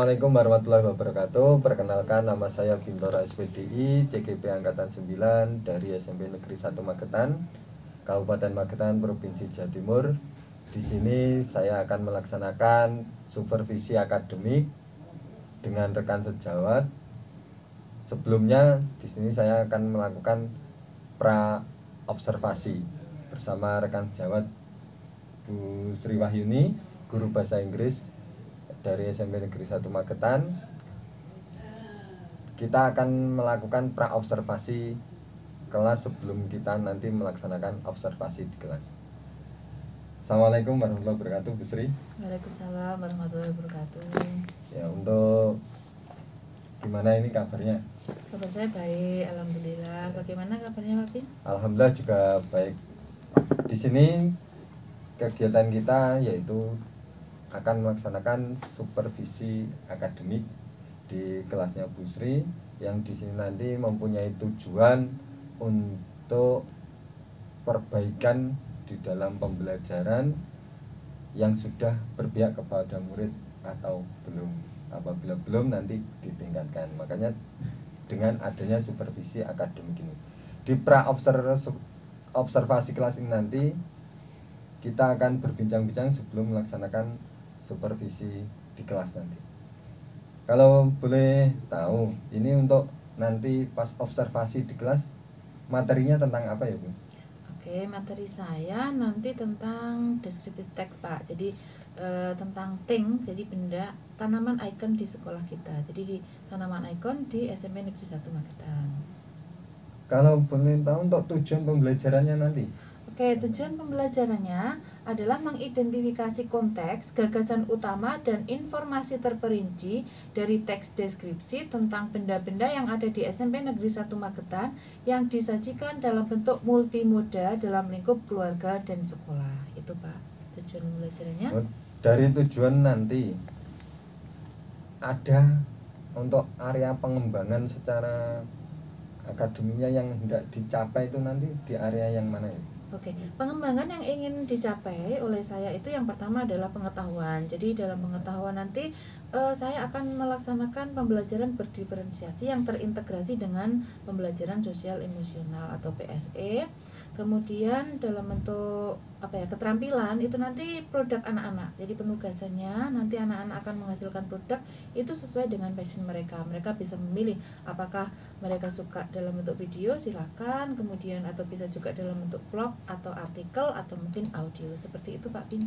Assalamualaikum warahmatullahi wabarakatuh. Perkenalkan, nama saya Bintoro SPDI, CGP Angkatan 9 dari SMP Negeri 1 Magetan, Kabupaten Magetan, Provinsi Jawa Timur. Di sini saya akan melaksanakan supervisi akademik dengan rekan sejawat. Sebelumnya di sini saya akan melakukan pra observasi bersama rekan sejawat Bu Sri Wahyuni, guru bahasa Inggris dari SMP Negeri 1 Magetan. Kita akan melakukan pra observasi kelas sebelum kita nanti melaksanakan observasi di kelas. Assalamualaikum warahmatullahi wabarakatuh, Bu Sri. Waalaikumsalam warahmatullahi wabarakatuh. Ya, untuk gimana ini kabarnya? Kabar saya baik, alhamdulillah. Bagaimana kabarnya Pak Bin? Alhamdulillah juga baik. Di sini kegiatan kita yaitu akan melaksanakan supervisi akademik di kelasnya Bu Sri, yang di sini nanti mempunyai tujuan untuk perbaikan di dalam pembelajaran yang sudah berpihak kepada murid atau belum. Apabila belum, nanti ditingkatkan. Makanya dengan adanya supervisi akademik ini di pra observasi kelas ini nanti kita akan berbincang-bincang sebelum melaksanakan supervisi di kelas nanti. Kalau boleh tahu, ini untuk nanti pas observasi di kelas materinya tentang apa ya, Bu? Oke, materi saya nanti tentang descriptive text, Pak. Jadi tentang thing, jadi benda, tanaman icon di sekolah kita. Jadi di tanaman icon di SMP Negeri 1 Magetan. Kalau boleh tahu untuk tujuan pembelajarannya nanti? Oke, tujuan pembelajarannya adalah mengidentifikasi konteks, gagasan utama, dan informasi terperinci dari teks deskripsi tentang benda-benda yang ada di SMP Negeri 1 Magetan yang disajikan dalam bentuk multimoda dalam lingkup keluarga dan sekolah. Itu Pak, tujuan pembelajarannya. Dari tujuan nanti ada untuk area pengembangan secara akademinya yang hendak dicapai itu nanti di area yang mana ya? Oke, pengembangan yang ingin dicapai oleh saya itu yang pertama adalah pengetahuan. Jadi dalam pengetahuan nanti saya akan melaksanakan pembelajaran berdiferensiasi yang terintegrasi dengan pembelajaran sosial emosional atau PSE. Kemudian dalam bentuk keterampilan itu nanti produk anak-anak. Jadi penugasannya nanti anak-anak akan menghasilkan produk itu sesuai dengan passion mereka. Mereka bisa memilih apakah mereka suka dalam bentuk video, silakan, kemudian atau bisa juga dalam bentuk vlog atau artikel atau mungkin audio. Seperti itu Pak Bin.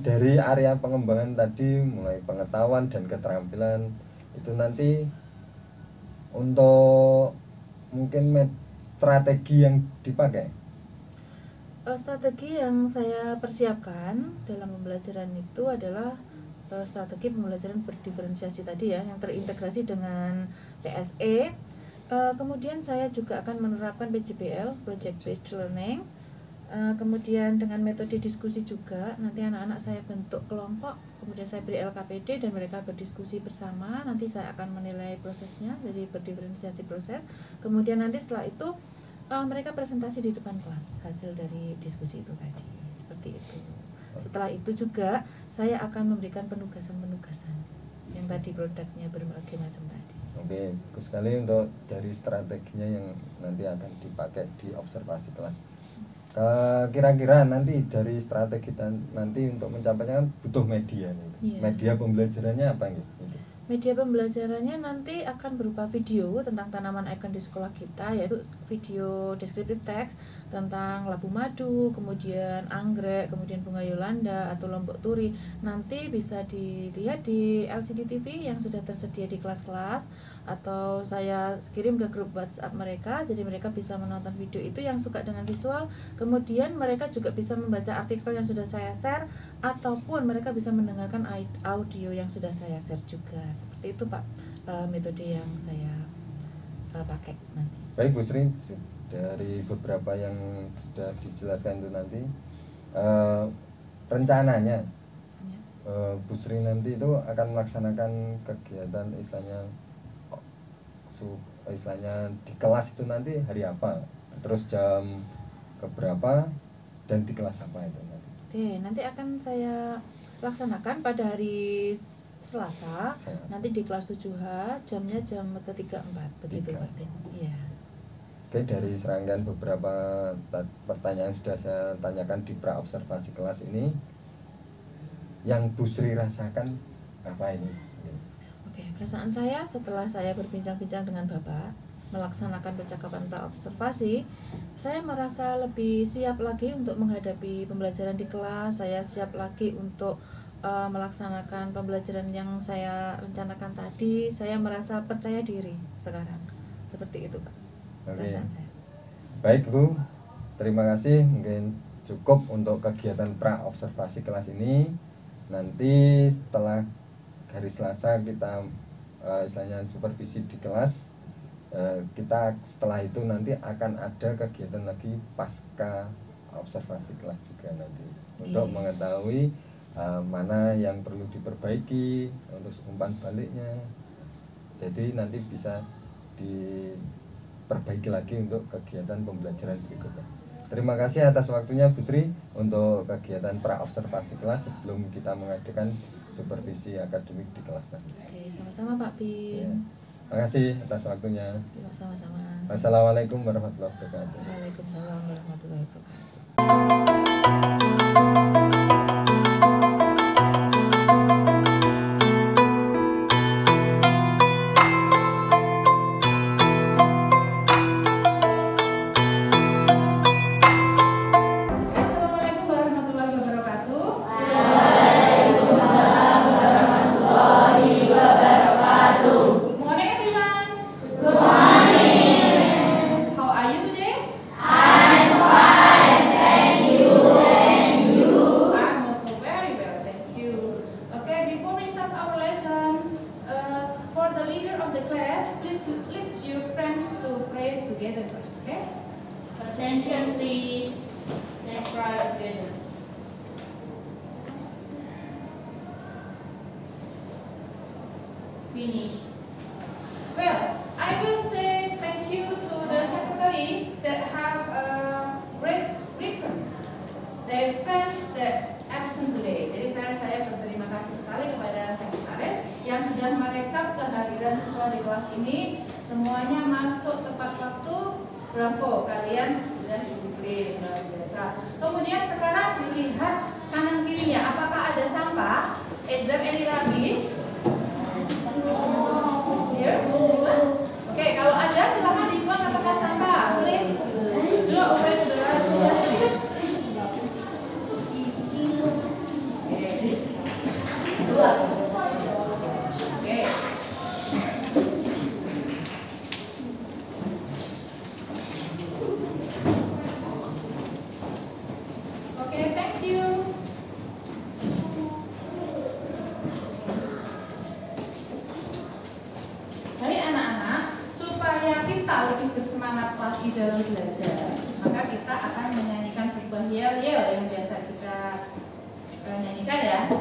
Dari area pengembangan tadi, mulai pengetahuan dan keterampilan, itu nanti untuk mungkin strategi yang dipakai. Strategi yang saya persiapkan dalam pembelajaran itu adalah strategi pembelajaran berdiferensiasi tadi ya, yang terintegrasi dengan PSE. Kemudian saya juga akan menerapkan PJBL, Project Based Learning. Kemudian dengan metode diskusi juga, nanti anak-anak saya bentuk kelompok, kemudian saya beri LKPD dan mereka berdiskusi bersama. Nanti saya akan menilai prosesnya, jadi berdiferensiasi proses. Kemudian nanti setelah itu mereka presentasi di depan kelas hasil dari diskusi itu tadi, seperti itu. Setelah itu juga saya akan memberikan penugasan-penugasan yang tadi produknya berbagai macam tadi. Oke, bagus sekali untuk dari strateginya yang nanti akan dipakai di observasi kelas. Kira-kira nanti dari strategi nanti untuk mencapainya kan butuh media nih. Yeah. Media pembelajarannya apa nih? Media pembelajarannya nanti akan berupa video tentang tanaman icon di sekolah kita, yaitu video descriptive text tentang labu madu, kemudian anggrek, kemudian bunga Yolanda atau lombok turi. Nanti bisa dilihat di LCD TV yang sudah tersedia di kelas-kelas, atau saya kirim ke grup WhatsApp mereka, jadi mereka bisa menonton video itu yang suka dengan visual. Kemudian mereka juga bisa membaca artikel yang sudah saya share, ataupun mereka bisa mendengarkan audio yang sudah saya share juga. Seperti itu Pak, metode yang saya pakai nanti. Baik Bu Sri, dari beberapa yang sudah dijelaskan itu nanti rencananya ya. Bu Sri nanti itu akan melaksanakan kegiatan istilahnya di kelas itu nanti hari apa, terus jam keberapa, dan di kelas apa itu nanti? Oke, nanti akan saya laksanakan pada hari Selasa. Nanti di kelas 7H, jamnya jam ketiga 4, begitu Pak Bin. Iya. Oke, dari serangkaian beberapa pertanyaan yang sudah saya tanyakan di pra-observasi kelas ini, yang Bu Sri rasakan apa ini? Oke, perasaan saya setelah saya berbincang-bincang dengan Bapak, melaksanakan percakapan pra-observasi, saya merasa lebih siap lagi untuk menghadapi pembelajaran di kelas. Saya siap lagi untuk melaksanakan pembelajaran yang saya rencanakan tadi. Saya merasa percaya diri sekarang. Seperti itu Pak. Oke. Saya. Baik Bu, terima kasih. Mungkin cukup untuk kegiatan pra-observasi kelas ini. Nanti setelah hari Selasa kita istilahnya supervisi di kelas, kita setelah itu nanti akan ada kegiatan lagi pasca observasi kelas juga nanti untuk mengetahui mana yang perlu diperbaiki untuk umpan baliknya. Jadi nanti bisa diperbaiki lagi untuk kegiatan pembelajaran berikutnya. Terima kasih atas waktunya Bu Sri untuk kegiatan pra-observasi kelas sebelum kita mengadakan supervisi akademik di kelas nanti. Oke, sama-sama Pak Bin. Ya. Terima kasih atas waktunya. Sama-sama. Wassalamualaikum warahmatullahi wabarakatuh. Waalaikumsalam warahmatullahi wabarakatuh. Assalamualaikum warahmatullahi wabarakatuh. Good morning, everyone. Good morning. How are you today? I'm fine, thank you. And you? I'm also very well, thank you. Okay, before we start our lesson, for the leader of the class, please lead your friends to pray together first, okay? Attention please. Let's try together. Finish. Well, I will say thank you to the secretary that have written their friends that absent today. Jadi saya berterima kasih sekali kepada sekretaris yang sudah merekap kehadiran siswa di kelas ini. Semuanya masuk tepat waktu. Bravo, kalian sudah disiplin, luar biasa. Kemudian sekarang dilihat kanan kirinya, apakah ada sampah? Is there any rubbish? Here, this one. Oke, kalau ada silakan dibuang ke tempat sampah, please. Throw away to the dustbin. Dua. Oke. Oke, thank you. Hai anak-anak, supaya kita lebih bersemangat lagi dalam belajar, maka kita akan menyanyikan sebuah yel-yel yang biasa kita nyanyikan ya.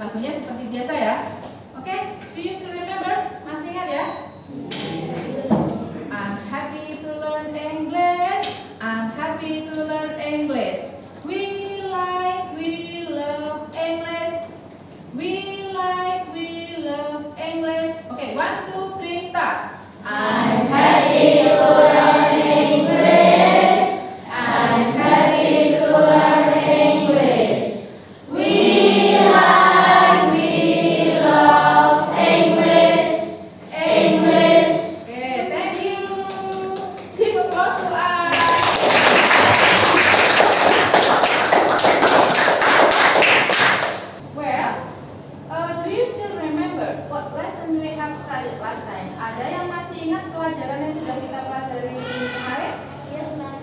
Lagunya seperti biasa ya. Oke, do you still remember? Masih ingat ya? I'm happy to learn English. I'm happy to learn English. We love English. We love English. Okay, 1, 2, 3, start. I'm happy to learn English. I'm happy to learn English. We love English. English. Okay, thank you. Give applause to us. Well, do you still remember what lesson we have studied last time? Ada yang masih ingat pelajaran yang sudah kita pelajari kemarin? Yes, ma'am.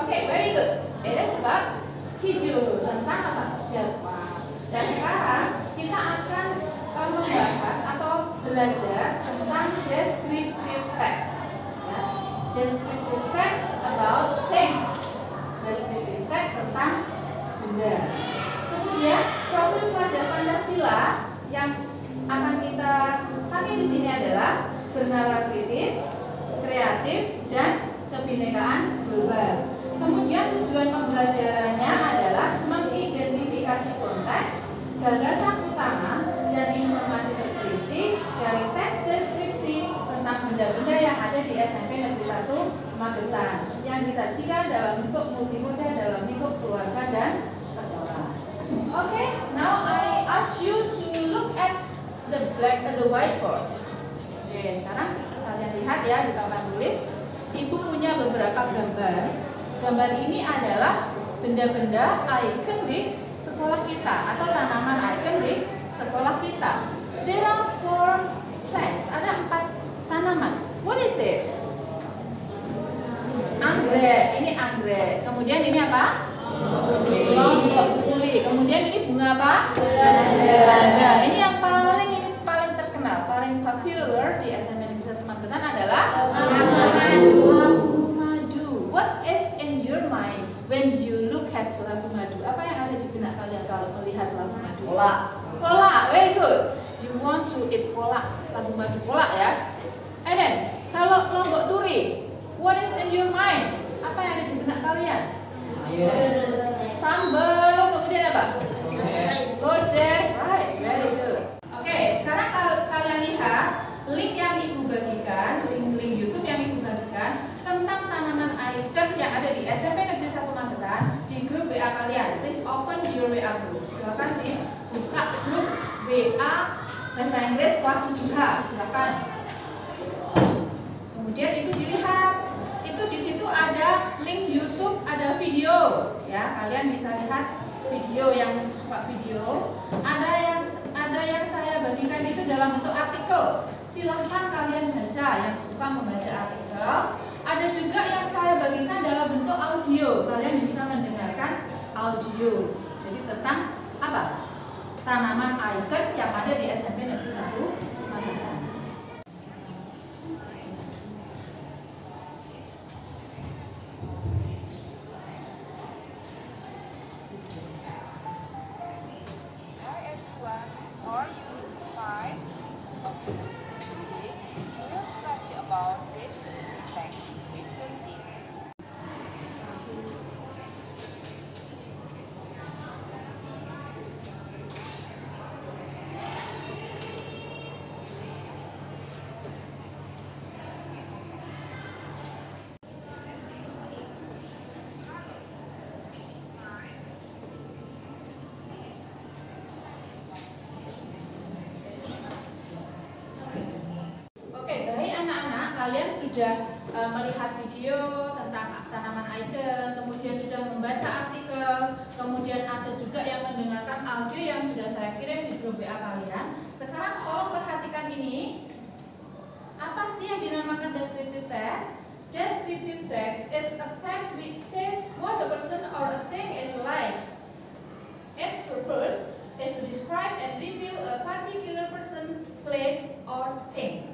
Okay, very good. It is about schedule, tentang apa? Jadwal. Dan sekarang kita akan membahas atau belajar tentang descriptive text. Ya. Descriptive text about things. Descriptive text tentang benda. Kemudian profil pelajar Pancasila yang akan kita pakai di sini adalah bernalar kritis, kreatif, dan kebinekaan global. Kemudian tujuan pembelajarannya adalah mengidentifikasi konteks, gagasan utama, dan tentang benda-benda yang ada di SMP Negeri 1 Magetan yang disajikan dalam bentuk multimoda dalam lingkup keluarga dan sekolah. Okay, now I ask you to look at the whiteboard. Oke, sekarang kalian lihat ya di papan tulis. Ibu punya beberapa gambar. Gambar ini adalah benda-benda ikon di sekolah kita atau tanaman ikon di sekolah kita. There are 4 plants. Ada 4 tanaman. What is it? Anggrek. Ini anggrek. Kemudian ini apa? Lombok puli. Kemudian ini bunga apa? Lavender. Ini yang paling terkenal, paling popular di SMP Negeri 1 Magetan adalah labu madu. What is in your mind when you look at labu madu? Apa yang ada di benak kalian kalau melihat labu madu? Kolak. Kolak, very good. You want to eat kolak, labu madu kolak ya. And then kalau lombok turi, what is in your mind? Apa yang ada di benak kalian? Sambal, kemudian apa? Lodeh, right, very good. Oke, sekarang kalian lihat link yang ibu bagikan, link YouTube yang ibu bagikan tentang tanaman ikon yang ada di SMP Negeri 1 Magetan di grup WA kalian. Please open your WA group. Silakan dibuka grup WA Bahasa Inggris kelas 7H. Silakan. Kemudian itu dilihat. Itu di situ ada link YouTube, ada video ya. Kalian bisa lihat video yang suka video. Ada yang saya bagikan itu dalam bentuk artikel. Silahkan kalian baca yang suka membaca artikel. Ada juga yang saya bagikan dalam bentuk audio. Kalian bisa mendengarkan audio. Jadi tentang apa? Tanaman ikon yang ada di SMP Negeri 1 Magetan. Kalian sudah melihat video tentang tanaman ikon, kemudian sudah membaca artikel, kemudian ada juga yang mendengarkan audio yang sudah saya kirim di grup WA kalian. Sekarang tolong perhatikan ini. Apa sih yang dinamakan descriptive text? Descriptive text is a text which says what a person or a thing is like. Its purpose is to describe and reveal a particular person, place, or thing.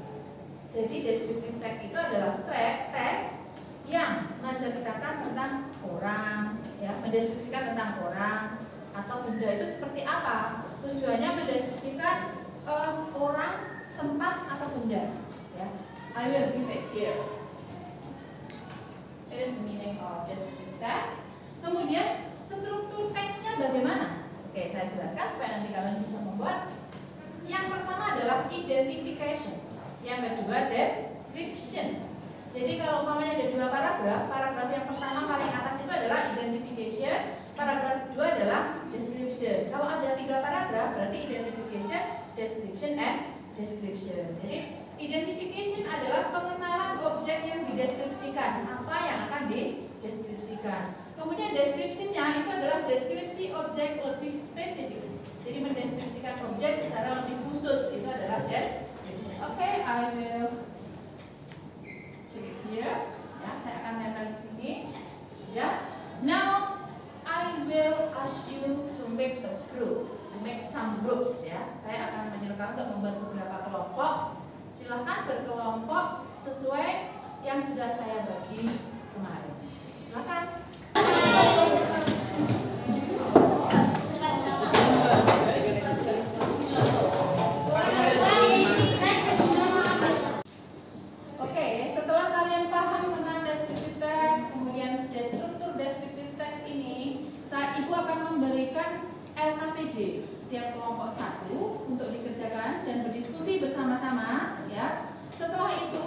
Jadi descriptive text itu adalah teks yang menceritakan tentang orang, ya, mendeskripsikan tentang orang atau benda itu seperti apa. Tujuannya mendeskripsikan orang, tempat atau benda. Ya. I will give it here. It is the meaning of descriptive text. Kemudian struktur teksnya bagaimana? Oke, saya jelaskan supaya nanti kalian bisa membuat. Yang pertama adalah identification. Yang kedua description. Jadi kalau umpamanya ada 2 paragraf yang pertama paling atas itu adalah identification, paragraf kedua adalah description. Kalau ada 3 paragraf berarti identification, description, and description. Jadi identification adalah pengenalan objek yang dideskripsikan, apa yang akan dideskripsikan. Kemudian description-nya itu adalah deskripsi objek lebih spesifik. Jadi mendeskripsikan objek secara lebih khusus itu adalah description. Okay, I will stick it here. Ya, saya akan nempel di sini. Sudah. Now I will ask you to make a group, to make some groups ya. Saya akan menyuruhkan untuk membuat beberapa kelompok. Silahkan berkelompok sesuai yang sudah saya bagi kemarin. Silahkan. Tiap kelompok 1 untuk dikerjakan dan berdiskusi bersama-sama ya. Setelah itu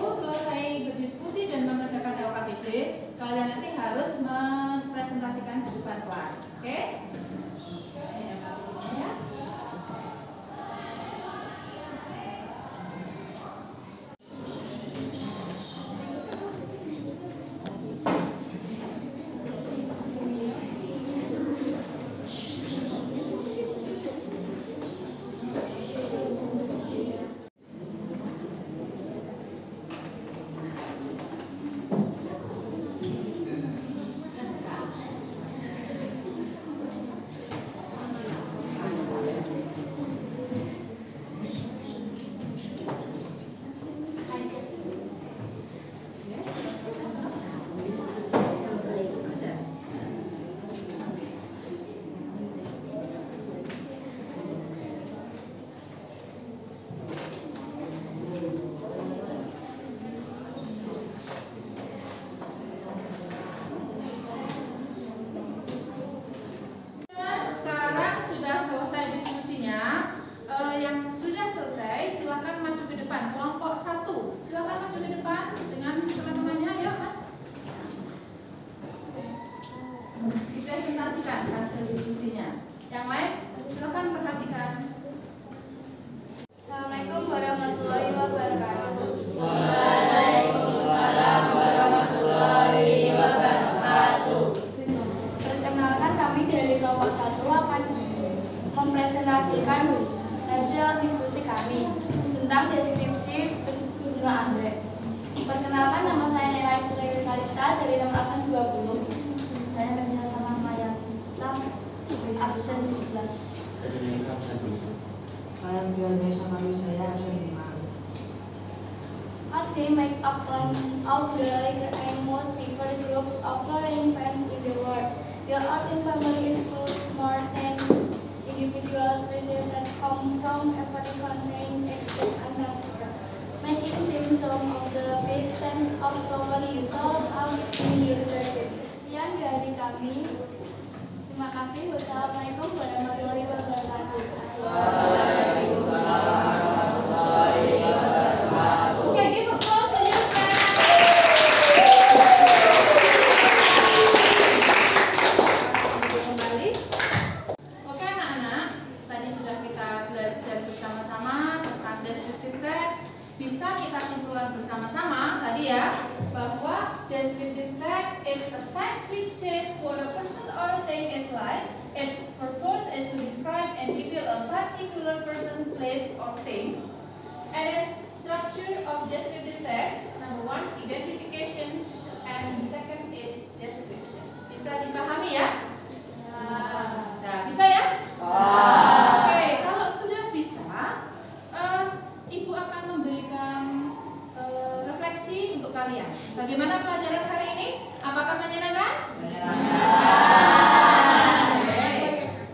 presentasikan hasil diskusinya. Yang lain, silakan perhatikan. Assalamualaikum warahmatullahi wabarakatuh. Waalaikumsalam warahmatullahi wabarakatuh. Perkenalkan, kami dari kelompok 1 akan mempresentasikan hasil diskusi kami tentang deskripsi bunga anggrek. Perkenalkan, nama saya Nela Putri Kalista dari nomor absen 20. Saya kerja sama Maya Lab, absen 17. Saya Biasa sama Wijaya absen 5. Aksi make up one of the larger and most diverse groups of flowering plants in the world. The Arctic family includes more than individual species that come from every continent except Antarctica, making them some of the best stems of flower usal out in the universe. Sekian dari kami. Terima kasih. Wassalamualaikum warahmatullahi wabarakatuh. Oke, give applause to your friends. Kembali. Oke anak-anak, tadi sudah kita belajar bersama-sama tentang descriptive text. Bisa kita simpulkan bersama-sama tadi ya, bahwa descriptive text is a text which says what a person or a thing is like. Its purpose is to describe and reveal a particular person, place, or thing. And then structure of descriptive text, number 1, identification, and the second is description. Bisa dipahami ya? Bisa ya? Oke, kalau sudah bisa, Ibu akan memberikan refleksi untuk kalian. Bagaimana pelajaran hari ini? Apakah menyenangkan? Oke,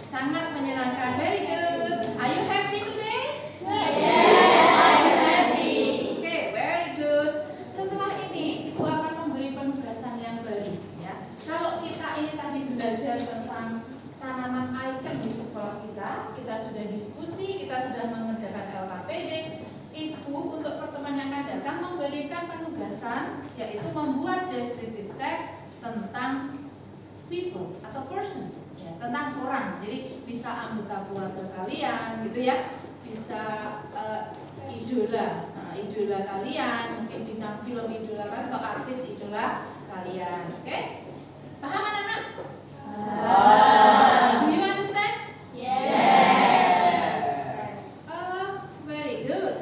sangat menyenangkan. Very good. Are you happy today? Oke, very good. Setelah ini, Ibu akan memberi penugasan yang baru. Ya, kalau kita ini tadi belajar tentang tanaman icon di sekolah kita sudah diskusi, kita sudah mengerjakan LKPD. Ibu untuk pertemuan yang akan datang memberikan penugasan, yaitu membuat descriptive text tentang people atau person, ya, tentang orang. Jadi bisa anggota keluarga kalian, gitu ya, bisa idola kalian, mungkin bintang film idola kalian atau artis idola kalian. Oke? Paham anak-anak? Do you understand? Very good.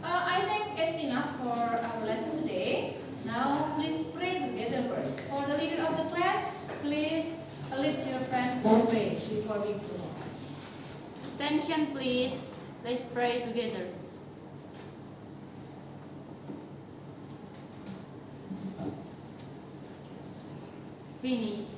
I think it's enough for our lesson today. Now, please pray together first. For the leader of the class, please lead your friends to pray before we go. Attention please. Let's pray together. Finish.